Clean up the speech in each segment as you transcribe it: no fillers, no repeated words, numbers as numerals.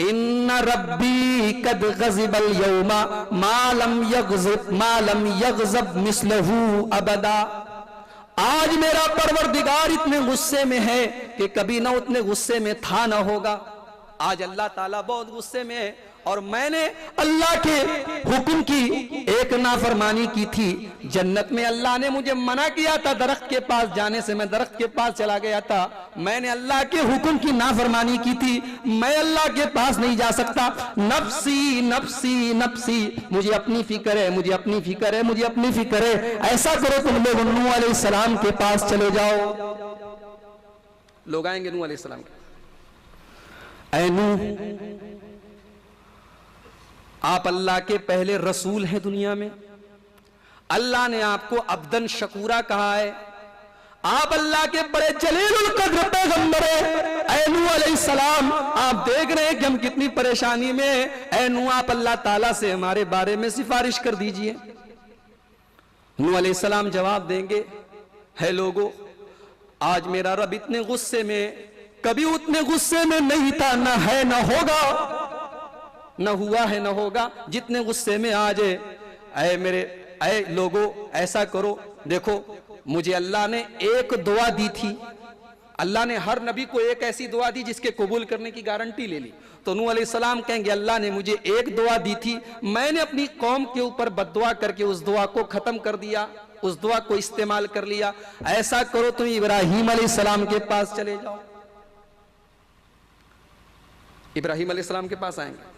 ان ربی قد غضب اليوم ما لم یغضب مثلہ ابدا، آج میرا پروردگار اتنے غصے میں ہے کہ کبھی نہ اتنے غصے میں تھا نہ ہوگا۔ آج اللہ تعالیٰ بہت غصے میں ہے، اور میں نے اللہ کے حکم کی ایک نافرمانی کی تھی۔ جنت میں اللہ نے مجھے منع کیا تھا درخت کے پاس جانے سے، میں درخت کے پاس چلا گیا تھا، میں نے اللہ کے حکم کی نافرمانی کی تھی، میں اللہ کے پاس نہیں جا سکتا۔ نفسی نفسی نفسی، مجھے اپنی فکر ہے، مجھے اپنی فکر ہے، مجھے اپنی فکر ہے۔ ایسا کرو تم لوگ نوح علیہ السلام کے پاس چلے جاؤ۔ لوگ آئیں گے نوح علیہ السلام کے، اے نوح، آپ اللہ کے پہلے رسول ہیں دنیا میں، اللہ نے آپ کو عبدن شکورا کہا ہے، آپ اللہ کے بڑے جلیل القدر پیغمبر ہیں۔ اے نوح علیہ السلام، آپ دیکھ رہے ہیں کہ ہم کتنی پریشانی میں ہیں، اے نوح آپ اللہ تعالیٰ سے ہمارے بارے میں سفارش کر دیجئے۔ نوح علیہ السلام جواب دیں گے، ہے لوگو، آج میرا رب اتنے غصے میں، کبھی اتنے غصے میں نہیں تھا، نہ ہے نہ ہوگا، نہ ہوا ہے نہ ہوگا جتنے غصے میں آج ہے۔ اے لوگو، ایسا کرو، دیکھو مجھے اللہ نے ایک دعا دی تھی، اللہ نے ہر نبی کو ایک ایسی دعا دی جس کے قبول کرنے کی گارنٹی لے لی، تو نوح علیہ السلام کہیں گے اللہ نے مجھے ایک دعا دی تھی، میں نے اپنی قوم کے اوپر بد دعا کر کے اس دعا کو ختم کر دیا، اس دعا کو استعمال کر لیا۔ ایسا کرو تم ابراہیم علیہ السلام کے پاس چلے جاؤ۔ ابراہیم علیہ السلام کے پاس آئیں گے،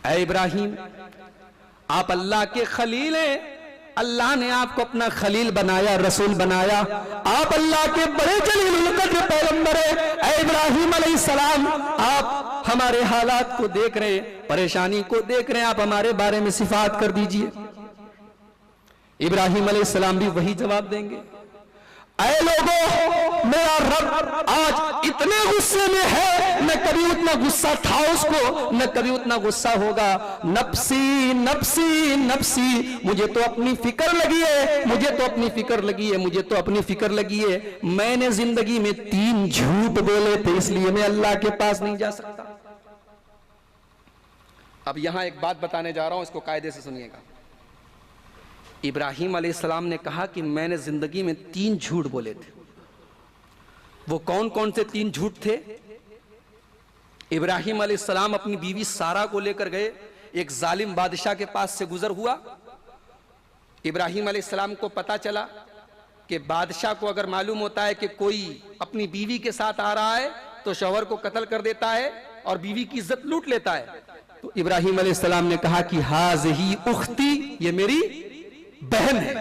اے ابراہیم، آپ اللہ کے خلیل ہیں، اللہ نے آپ کو اپنا خلیل بنایا، رسول بنایا، آپ اللہ کے بڑے جلیل القدر پیغمبر ہیں۔ اے ابراہیم علیہ السلام، آپ ہمارے حالات کو دیکھ رہے ہیں، پریشانی کو دیکھ رہے ہیں، آپ ہمارے بارے میں صفات کر دیجئے۔ ابراہیم علیہ السلام بھی وہی جواب دیں گے، اے لوگوں، میرا رب آج اتنے غصے میں ہے، نہ کبھی اتنا غصہ تھا اس کو، نہ کبھی اتنا غصہ ہوگا۔ نفسی نفسی نفسی، مجھے تو اپنی فکر لگی ہے، مجھے تو اپنی فکر لگی ہے، مجھے تو اپنی فکر لگی ہے، میں نے زندگی میں 3 جھوٹ بولے تھے، اس لیے میں اللہ کے پاس نہیں جا سکتا۔ اب یہاں ایک بات بتانے جا رہا ہوں، اس کو قاعدے سے سنیے گا۔ ابراہیم علیہ السلام نے کہا کہ میں نے زندگی میں 3 جھوٹ بولے تھے، وہ کون کون سے 3 جھوٹ تھے؟ ابراہیم علیہ السلام اپنی بیوی سارہ کو لے کر گئے، ایک ظالم بادشاہ کے پاس سے گزر ہوا، ابراہیم علیہ السلام کو پتا چلا کہ بادشاہ کو اگر معلوم ہوتا ہے کہ کوئی اپنی بیوی کے ساتھ آ رہا ہے تو شوہر کو قتل کر دیتا ہے اور بیوی کی عزت لوٹ لیتا ہے۔ تو ابراہیم علیہ السلام نے کہا کہ ہاذہی اختی، یہ میری بہن ہے۔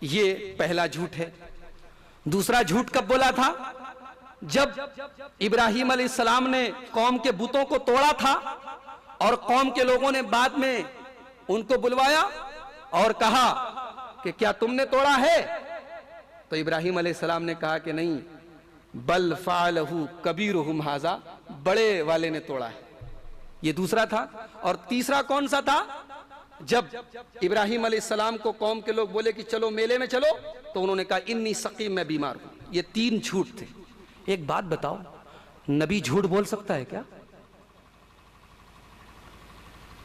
یہ پہلا جھوٹ ہے۔ دوسرا جھوٹ کب بولا تھا؟ جب ابراہیم علیہ السلام نے قوم کے بتوں کو توڑا تھا اور قوم کے لوگوں نے بعد میں ان کو بلوایا اور کہا کہ کیا تم نے توڑا ہے؟ تو ابراہیم علیہ السلام نے کہا کہ نہیں، بل فعلہ کبیرہم ھذا، بڑے والے نے توڑا ہے۔ یہ دوسرا تھا۔ اور تیسرا کون سا تھا؟ جب ابراہیم علیہ السلام کو قوم کے لوگ بولے کہ چلو میلے میں چلو، تو انہوں نے کہا انی سقیم، میں بیمار ہوں۔ یہ 3 جھوٹ تھے۔ ایک بات بتاؤ، نبی جھوٹ بول سکتا ہے کیا؟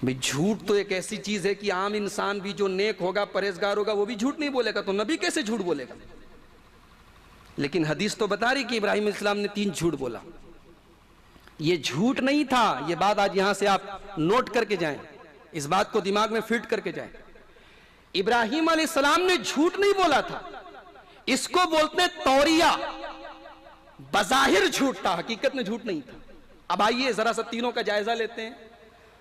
بھئی جھوٹ تو ایک ایسی چیز ہے کہ عام انسان بھی جو نیک ہوگا، پرہیزگار ہوگا، وہ بھی جھوٹ نہیں بولے گا، تو نبی کیسے جھوٹ بولے گا؟ لیکن حدیث تو بتا رہی کہ ابراہیم علیہ السلام نے 3 جھوٹ بولا۔ یہ جھوٹ نہیں تھا، یہ بات آج یہاں سے آپ نوٹ کر کے جائیں، اس بات کو دماغ میں فٹ کر کے جائیں۔ ابراہیم علیہ السلام نے جھوٹ نہیں بولا تھا، اس کو بولتے توریہ، بظاہر جھوٹ تھا، حقیقت میں جھوٹ نہیں تھا۔ اب آئیے ذرا سا تینوں کا جائزہ لیتے ہیں۔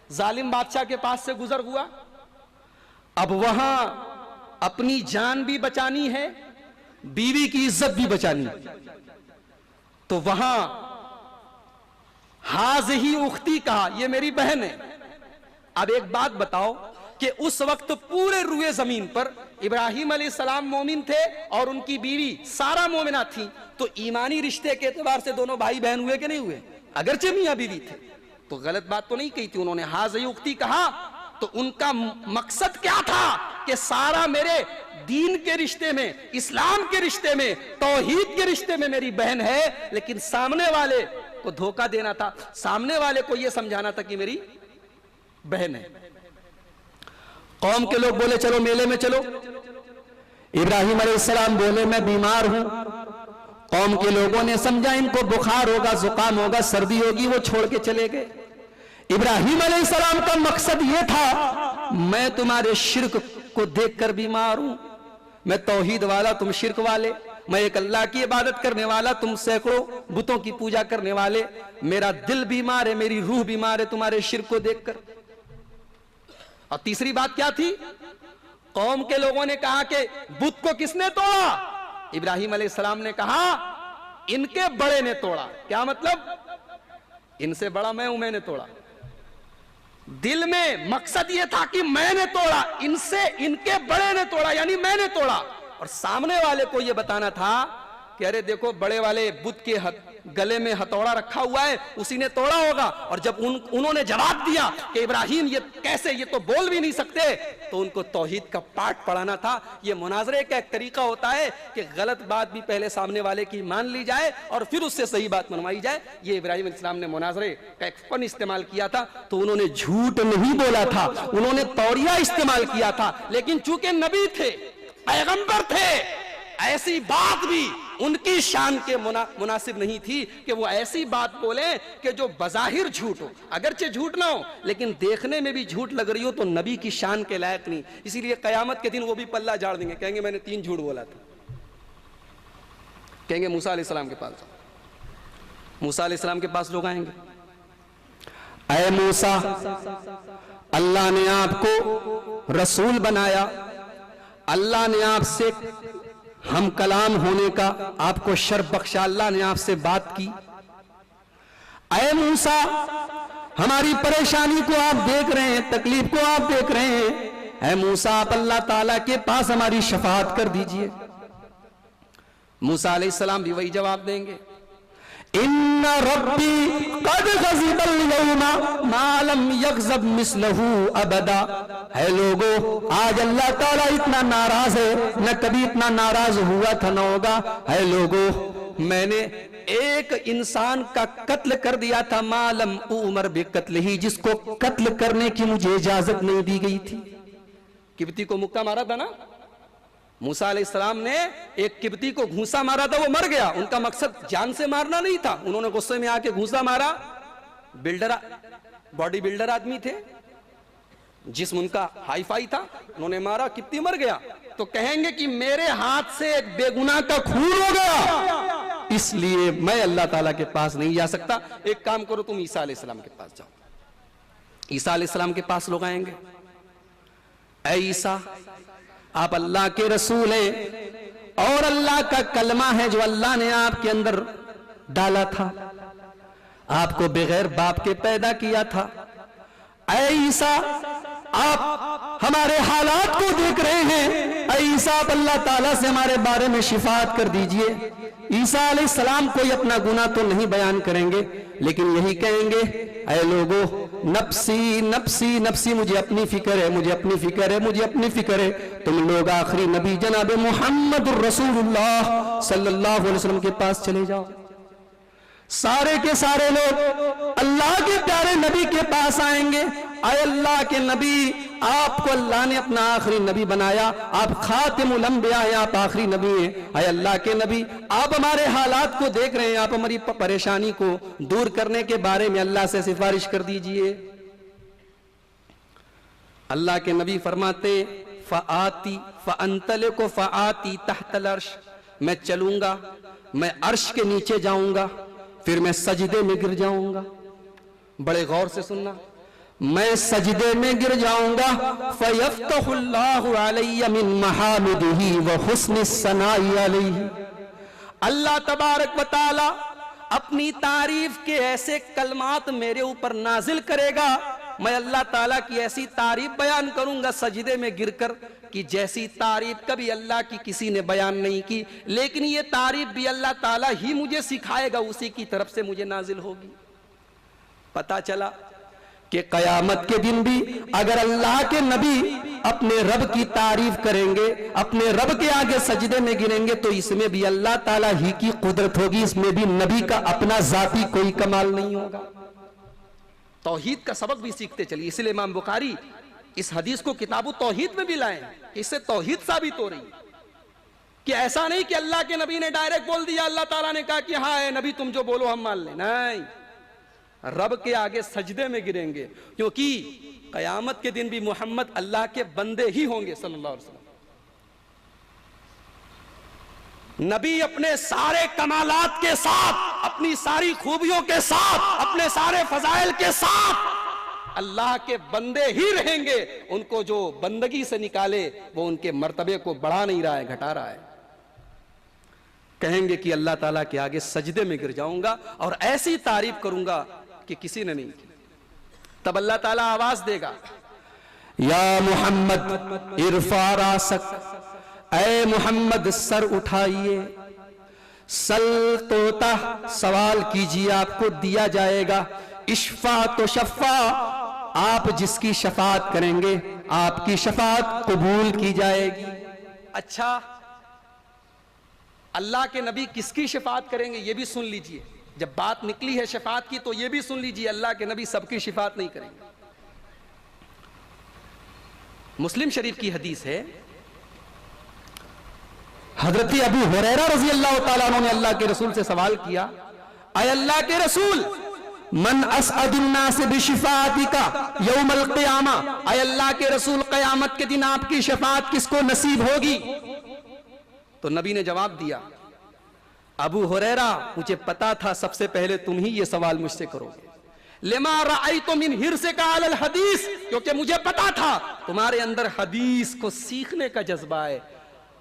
ظالم بادشاہ کے پاس سے گزر ہوا، اب وہاں اپنی جان بھی بچانی ہے، بیوی کی عزت بھی بچانی ہے، تو وہاں ہاذہی اختی کہا، یہ میری بہن ہے۔ اب ایک بات بتاؤ کہ اس وقت پورے روئے زمین پر ابراہیم علیہ السلام مومن تھے اور ان کی بیوی سارہ مومنہ تھی، تو ایمانی رشتے کے اعتبار سے دونوں بھائی بہن ہوئے کہ نہیں ہوئے؟ اگرچہ میاں بیوی تھے، تو غلط بات تو نہیں کہی تھی انہوں نے، ہاذہی اختی کہا، تو ان کا مقصد کیا تھا کہ سارہ میرے دین کے رشتے میں، اسلام کے رشتے میں، توحید کے رشتے میں میری بہن ہے، لیکن سامنے والے کو دھوکہ دینا تھا, سامنے والے کو یہ سمجھانا تھا کہ میری بہن ہے. قوم کے لوگ بولے چلو میلے میں چلو. ابراہیم علیہ السلام بولے میں بیمار ہوں. قوم کے لوگوں نے سمجھا ان کو بخار ہوگا, زکام ہوگا, سردی ہوگی, وہ چھوڑ کے چلے گئے. ابراہیم علیہ السلام کا مقصد یہ تھا میں تمہارے شرک کو دیکھ کر بیمار ہوں, میں توحید والا تم شرک والے, میں ایک اللہ کی عبادت کرنے والا تم سینکڑوں بتوں کی پوجا کرنے والے, میرا دل بیمار ہے, میری روح بیمار ہے تمہارے شرک کو دیکھ کر. اور تیسری بات کیا تھی؟ قوم کے لوگوں نے کہا کہ بت کو کس نے توڑا؟ ابراہیم علیہ السلام نے کہا ان کے بڑے نے توڑا. کیا مطلب؟ ان سے بڑا میں ہوں, میں نے توڑا. دل میں مقصد یہ تھا کہ میں نے توڑا, ان سے ان کے بڑے نے توڑا, یعنی میں نے توڑا. اور سامنے والے کو یہ بتانا تھا کہ ارے دیکھو بڑے والے بت کے گلے میں ہتھوڑا رکھا ہوا ہے, اسی نے توڑا ہوگا. اور جب انہوں نے جواب دیا کہ ابراہیم یہ کیسے, یہ تو بول بھی نہیں سکتے, تو ان کو توحید کا پاٹ پڑھانا تھا. یہ مناظرے کا ایک طریقہ ہوتا ہے کہ غلط بات بھی پہلے سامنے والے کی مان لی جائے اور پھر اس سے صحیح بات منوائی جائے. یہ ابراہیم علیہ السلام نے مناظرے کا ایک فن استعمال کیا تھا. تو انہوں نے جھوٹ نہیں بولا تھا, انہوں نے توڑیا استعمال کیا تھا. لیکن چونکہ نبی تھے, پیغمبر تھے, ایسی بات بھی ان کی شان کے مناسب نہیں تھی کہ وہ ایسی بات بولیں کہ جو بظاہر جھوٹ ہو, اگرچہ جھوٹ نہ ہو لیکن دیکھنے میں بھی جھوٹ لگ رہی ہو, تو نبی کی شان کے لائق نہیں. اسی لیے قیامت کے دن وہ بھی پلہ جھاڑ دیں گے, کہیں گے میں نے 3 جھوٹ بولا تھا. کہیں گے موسیٰ علیہ السلام کے پاس, موسیٰ علیہ السلام کے پاس لوگ آئیں گے, اے موسیٰ اللہ نے آپ کو رسول بنایا, اللہ نے آپ سے ہم کلام ہونے کا آپ کو شرف بخشا, اللہ نے آپ سے بات کی. اے موسیٰ ہماری پریشانی کو آپ دیکھ رہے ہیں, تکلیف کو آپ دیکھ رہے ہیں, اے موسیٰ آپ اللہ تعالیٰ کے پاس ہماری شفاعت کر دیجئے. موسیٰ علیہ السلام بھی وہی جواب دیں گے, ان ربی قد غضب اليوم ما لم یغضب مثلہ ابدا. اے لوگو آج اللہ تعالیٰ اتنا ناراض ہے, نہ کبھی اتنا ناراض ہوا تھا نہ ہوگا. اے لوگو میں نے ایک انسان کا قتل کر دیا تھا, ما لم امر بقتلہ, جس کو قتل کرنے کی مجھے اجازت نہیں دی گئی تھی. قبطی کو مکہ مارا تھا نا, موسیٰ علیہ السلام نے ایک قبطی کو گھونسا مارا تھا, وہ مر گیا. ان کا مقصد جان سے مارنا نہیں تھا, انہوں نے غصے میں آ کے گھونسا مارا. باڈی بلڈر آدمی تھے, جسم ان کا ہائی فائی تھا, انہوں نے مارا, قبطی مر گیا. تو کہیں گے کہ میرے ہاتھ سے ایک بے گناہ کا خون ہو گیا, اس لیے میں اللہ تعالیٰ کے پاس نہیں جا سکتا. ایک کام کرو, تم عیسیٰ علیہ السلام کے پاس جاؤ. عیسیٰ علیہ السلام کے پاس لوگ آئیں گے, اے عیسیٰ آپ اللہ کے رسول ہیں اور اللہ کا کلمہ ہے جو اللہ نے آپ کے اندر ڈالا تھا, آپ کو بغیر باپ کے پیدا کیا تھا. اے عیسیٰ آپ ہمارے حالات کو دیکھ رہے ہیں, اے عیسیٰ آپ اللہ تعالیٰ سے ہمارے بارے میں شفاعت کر دیجئے. عیسیٰ علیہ السلام کوئی اپنا گناہ تو نہیں بیان کریں گے, لیکن یہی کہیں گے اے لوگو نفسی نفسی نفسی, مجھے اپنی فکر ہے, مجھے اپنی فکر ہے, مجھے اپنی فکر ہے. تم لوگ آخری نبی جناب محمد الرسول اللہ صلی اللہ علیہ وسلم کے پاس چلے جاؤ. سارے کے سارے لوگ اللہ کے پیارے نبی کے پاس آئیں گے. اے اللہ کے نبی آپ کو اللہ نے اپنا آخری نبی بنایا, آپ خاتم الانبیاء ہیں, آپ آخری نبی ہیں. اے اللہ کے نبی آپ ہمارے حالات کو دیکھ رہے ہیں, آپ ہماری پریشانی کو دور کرنے کے بارے میں اللہ سے سفارش کر دیجئے. اللہ کے نبی فرماتے فآتی فانطلق فآتی تحت العرش, میں چلوں گا, میں عرش کے نیچے جاؤں گا, پھر میں سجدے میں گر جاؤں گا. بڑے غور سے سننا, میں سجدے میں گر جاؤں گا. فَيَفْتَحُ اللَّهُ عَلَيَّ مِن مَحَامِدِهِ وَحُسْنِ الثَّنَاءِ عَلَيْهِ. اللہ تبارک و تعالی اپنی تعریف کے ایسے کلمات میرے اوپر نازل کرے گا, میں اللہ تعالیٰ کی ایسی تعریف بیان کروں گا سجدے میں گر کر کہ جیسی تعریف کبھی اللہ کی کسی نے بیان نہیں کی. لیکن یہ تعریف بھی اللہ تعالیٰ ہی مجھے سکھائے گا, اسی کی طرف سے مجھے نازل ہوگی. پتا چلا کہ قیامت کے دن بھی اگر اللہ کے نبی اپنے رب کی تعریف کریں گے، اپنے رب کے آگے سجدے میں گریں گے، تو اس میں بھی اللہ تعالیٰ ہی کی قدرت ہوگی، اس میں بھی نبی کا اپنا ذاتی کوئی کمال نہیں ہوگا۔ توحید کا سبق بھی سیکھتے چلیے، اس لیے امام بخاری اس حدیث کو کتاب توحید میں بھی لائیں کہ اس سے توحید ثابت ہو رہی ہے کہ ایسا نہیں کہ اللہ کے نبی نے ڈائریکٹ بول دیا، اللہ تعالیٰ نے کہا کہ ہاں اے نبی تم جو بولو ہم مان لیں، نہیں، رب کے آگے سجدے میں گریں گے، کیونکہ قیامت کے دن بھی محمد اللہ کے بندے ہی ہوں گے صلی اللہ علیہ وسلم۔ نبی اپنے سارے کمالات کے ساتھ، اپنی ساری خوبیوں کے ساتھ، اپنے سارے فضائل کے ساتھ اللہ کے بندے ہی رہیں گے، ان کو جو بندگی سے نکالے وہ ان کے مرتبے کو بڑھا نہیں رہا ہے، گھٹا رہا ہے۔ کہیں گے کہ اللہ تعالیٰ کے آگے سجدے میں گر جاؤں گا اور ایسی تعریف کروں گا کہ کسی نے نہیں کی۔ تب اللہ تعالیٰ آواز دے گا، یا محمد ارفع راسک، اے محمد سر اٹھائیے، سل توتا، سوال کیجئے آپ کو دیا جائے گا، اشفا تو شفا، آپ جس کی شفاعت کریں گے آپ کی شفاعت قبول کی جائے گی۔ اچھا، اللہ کے نبی کس کی شفاعت کریں گے یہ بھی سن لیجئے، جب بات نکلی ہے شفاعت کی تو یہ بھی سن لیجئے، اللہ کے نبی سب کی شفاعت نہیں کریں گے۔ مسلم شریف کی حدیث ہے، حضرت ابو ہریرہ رضی اللہ تعالیٰ عنہ نے اللہ کے رسول سے سوال کیا، اے اللہ کے رسول، من اسعد الناس بشفاعتک یوم القیامہ، اے اللہ کے رسول قیامت کے دن آپ کی شفاعت کس کو نصیب ہوگی؟ تو نبی نے جواب دیا، ابو ہریرہ مجھے پتا تھا سب سے پہلے تم ہی یہ سوال مجھ سے کرو گے، لما رأیت من حرصک علی الحدیث، کیونکہ مجھے پتا تھا تمہارے اندر حدیث کو سیکھنے کا جذبہ ہے۔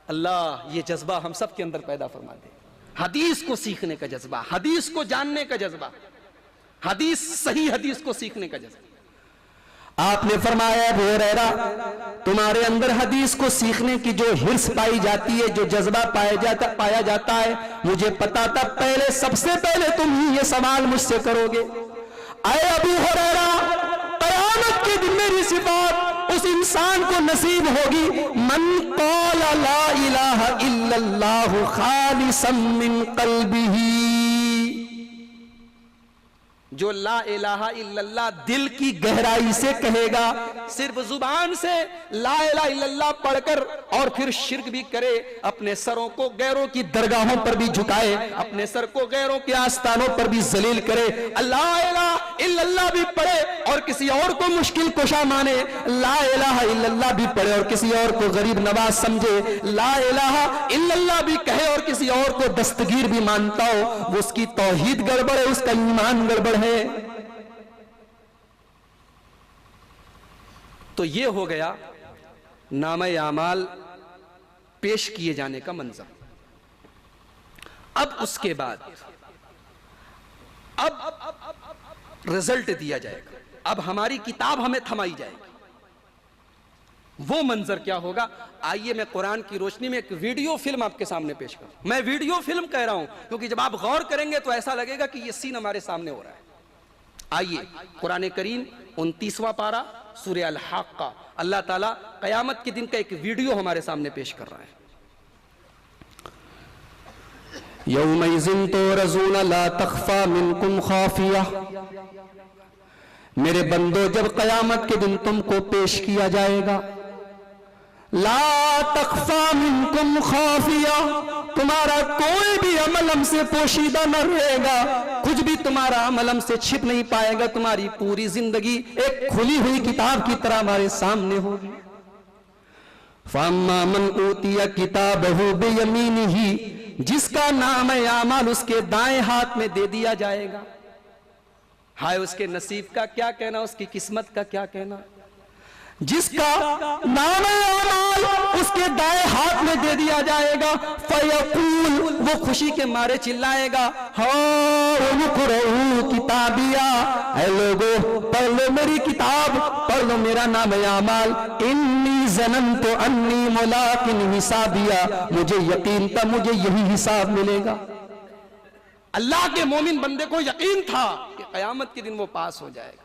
اللہ یہ جذبہ ہم سب کے اندر پیدا فرما دے، حدیث کو سیکھنے کا جذبہ، حدیث کو جاننے کا جذبہ، حدیث، صحیح حدیث کو سیکھنے کا جذبہ۔ آپ نے فرمایا ابو ہریرہ تمہارے اندر حدیث کو سیکھنے کی جو حرص پائی جاتی ہے، جو جذبہ پایا جاتا ہے، مجھے پتا تھا پہلے سب سے پہلے تم ہی یہ سوال مجھ سے کرو گے۔ اے ابو ہریرہ قیامت کے دن میری صفات اس انسان کو نصیب ہوگی، من قال لا الہ الا اللہ خالصا من قلبہ، جو لا الہ الا اللہ دل کی گہرائی سے کہے گا، صرف زبان سے لا الہ الا اللہ پڑھ کر اور پھر شرک بھی کرے، اپنے سروں کو غیروں کی درگاہوں پر بھی جھکائے، اپنے سر کو غیروں کے آستانوں پر بھی ذلیل کرے، لا الہ الا اللہ بھی پڑھے اور کسی اور کو مشکل کشا مانے، لا الہ الا اللہ بھی پڑھے اور کسی اور کو غریب نواز سمجھے، لا الہ الا اللہ بھی کہے اور کسی اور کو دستگیر بھی مانتا ہو، وہ اس کی توحید گڑبڑ ہے، اس کا ایمان گڑبڑ ہے۔ تو یہ ہو گیا نامہ اعمال پیش کیے جانے کا منظر۔ اب اس کے بعد اب رزلٹ دیا جائے گا، اب ہماری کتاب ہمیں تھمائی جائے گی۔ وہ منظر کیا ہوگا؟ آئیے میں قرآن کی روشنی میں ایک ویڈیو فلم آپ کے سامنے پیش کروں۔ میں ویڈیو فلم کہہ رہا ہوں کیونکہ جب آپ غور کریں گے تو ایسا لگے گا کہ یہ سین ہمارے سامنے ہو رہا ہے۔ آئیے قرآن کریم 29واں پارہ سورہ الحاقہ، اللہ تعالیٰ قیامت کے دن کا ایک ویڈیو ہمارے سامنے پیش کر رہا ہے۔ یومئذ تعرضون لا تخفی منکم خافیہ، میرے بندو جب قیامت کے دن تم کو پیش کیا جائے گا، لا تخفی منکم خافیہ، تمہارا کوئی بھی عمل ہم سے پوشیدہ نہ رہے گا، کچھ بھی تمہارا عمل ہم سے چھپ نہیں پائے گا، تمہاری پوری زندگی ایک کھلی ہوئی کتاب کی طرح ہمارے سامنے ہوگی۔ فَأَمَّا مَنْ أُوتِيَ كِتَابَهُ بِيَمِينِهِ، جس کا نام اعمال اس کے دائیں ہاتھ میں دے دیا جائے گا، ہائے اس کے نصیب کا کیا کہنا، اس کی قسمت کا کیا کہنا۔ جس کا نام اعمال اس کے دائیں ہاتھ میں دے دیا جائے گا، فَيَقُول، وہ خوشی کے مارے چلائے گا، ہاؤ اقرؤوا کتابیہ، اے لوگو پڑھ لو میری کتاب، پڑھ لو میرا نام اعمال، انی ظننت انی ملاق حسابیہ، مجھے یقین تھا مجھے یہی حساب ملے گا۔ اللہ کے مومن بندے کو یقین تھا کہ قیامت کے دن وہ پاس ہو جائے گا۔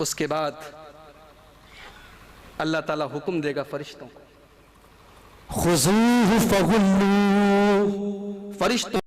اس کے بعد اللہ تعالیٰ حکم دے گا فرشتوں کو، خذوہ فغلوہ، فرشتوں